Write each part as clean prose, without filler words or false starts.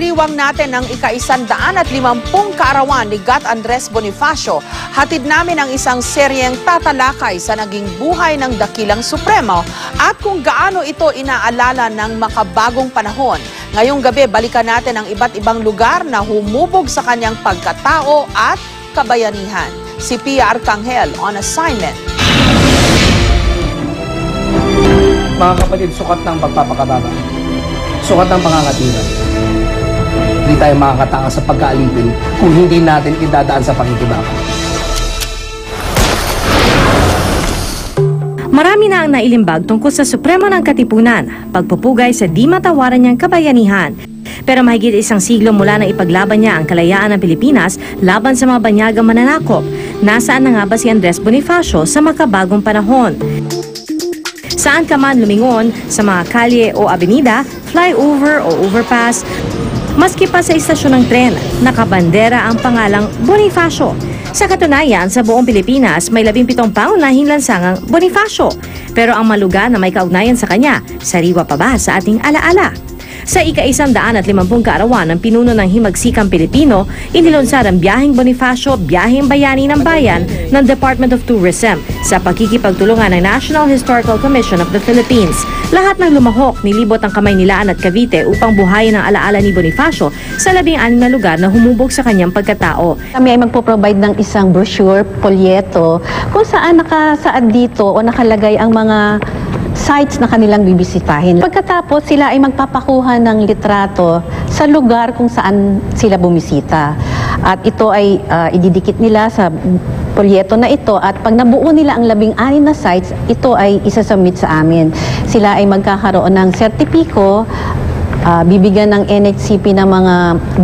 Ipagdiriwang natin ang ika-150 kaarawan ni Gat Andres Bonifacio. Hatid namin ang isang seryeng tatalakay sa naging buhay ng dakilang Supremo at kung gaano ito inaalala ng makabagong panahon. Ngayong gabi, balikan natin ang iba't ibang lugar na humubog sa kanyang pagkatao at kabayanihan. Si Pia Arcangel on assignment. Mga kapatid, sukat ng pagpapakababa. Sukat ng pangangatiran. Hindi tayo makakatakas sa pagkaalipin kung hindi natin idadaan sa pakikibaka. Marami na ang nailimbag tungkol sa Supremo ng Katipunan, pagpupugay sa di matawaran niyang kabayanihan. Pero mahigit isang siglo mula na ipaglaban niya ang kalayaan ng Pilipinas laban sa mga banyagang mananakop. Nasaan na nga ba si Andres Bonifacio sa makabagong panahon? Saan ka man lumingon, sa mga kalye o avenida, flyover o overpass, maski pa sa istasyon ng tren, nakabandera ang pangalang Bonifacio. Sa katunayan, sa buong Pilipinas, may 17 paunahing lansangang Bonifacio. Pero ang malugar na may kaugnayan sa kanya, sariwa pa ba sa ating alaala? Sa ika-150 kaarawan ng pinuno ng himagsikang Pilipino, inilunsad ang Biyaheng Bonifacio, Biyaheng Bayani ng Bayan ng Department of Tourism sa pagkikipagtulungan ng National Historical Commission of the Philippines. Lahat ng lumahok, nilibot ang Kamaynilaan at Cavite upang buhayin ang alaala ni Bonifacio sa 16 na lugar na humubog sa kanyang pagkatao. Kami ay magpo-provide ng isang brochure, polyeto, kung saan nakasaad dito o nakalagay ang mga sites na kanilang bibisitahin. Pagkatapos, sila ay magpapakuha ng litrato sa lugar kung saan sila bumisita. At ito ay ididikit nila sa polyeto na ito at pag nabuo nila ang 16 na sites, ito ay isasubmit sa amin. Sila ay magkakaroon ng sertipiko, bibigyan ng NHCP ng mga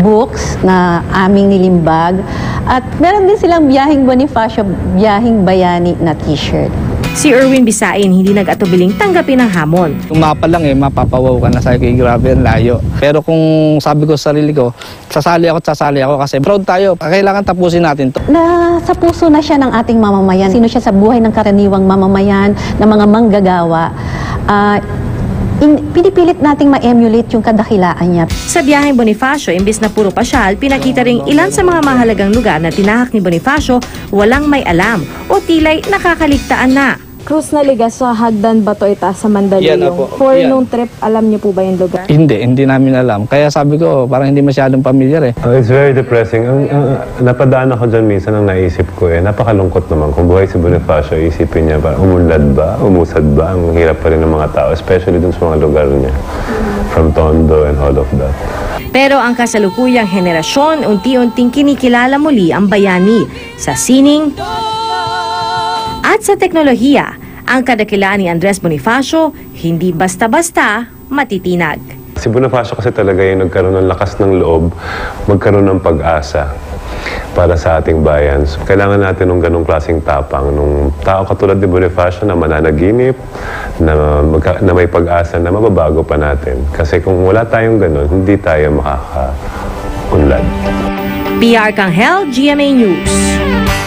books na aming nilimbag at meron din silang Biyaheng Bonifacio, Biyaheng Bayani na t-shirt. Si Erwin Bisain hindi nag-atubiling tanggapin ang hamon. Yung mapa lang mapapawaw ka na sa grabe ang layo. Pero kung sabi ko sa sarili ko, sasali ako kasi proud tayo. Kailangan tapusin natin to. Sa puso na siya ng ating mamamayan. Sino siya sa buhay ng karaniwang mamamayan, ng mga manggagawa. Pinipilit nating ma-emulate yung kadakilaan niya. Sa Biyaheng Bonifacio, imbis na puro pasyal, pinakita ring ilan sa mga mahalagang lugar na tinahak ni Bonifacio walang may alam o tila'y nakakaligtaan na. Cruz na ligas sa Hagdan Bato itaas sa Mandaluyong. For nung trip, alam niyo po ba yung lugar? Hindi namin alam. Kaya sabi ko, parang hindi masyadong familiar eh. It's very depressing. Napadaan ako dyan minsan ang naisip ko napakalungkot naman. Kung buhay si Bonifacio, isipin niya ba, umunlad ba, umusad ba, ang hirap pa rin ng mga tao, especially dun sa mga lugar niya. From Tondo and all of that. Pero ang kasalukuyang henerasyon, unti-unting kinikilala muli ang bayani sa sining at sa teknolohiya. Ang kadakilaan ni Andres Bonifacio, hindi basta-basta matitinag. Si Bonifacio kasi talaga yung nagkaroon ng lakas ng loob, magkaroon ng pag-asa para sa ating bayan. So, kailangan natin ng ganong klaseng tapang, nung tao katulad ni Bonifacio na mananaginip, na may pag-asa na mababago pa natin. Kasi kung wala tayong ganon, hindi tayo makaka-unlad. Pia Arcangel, GMA News.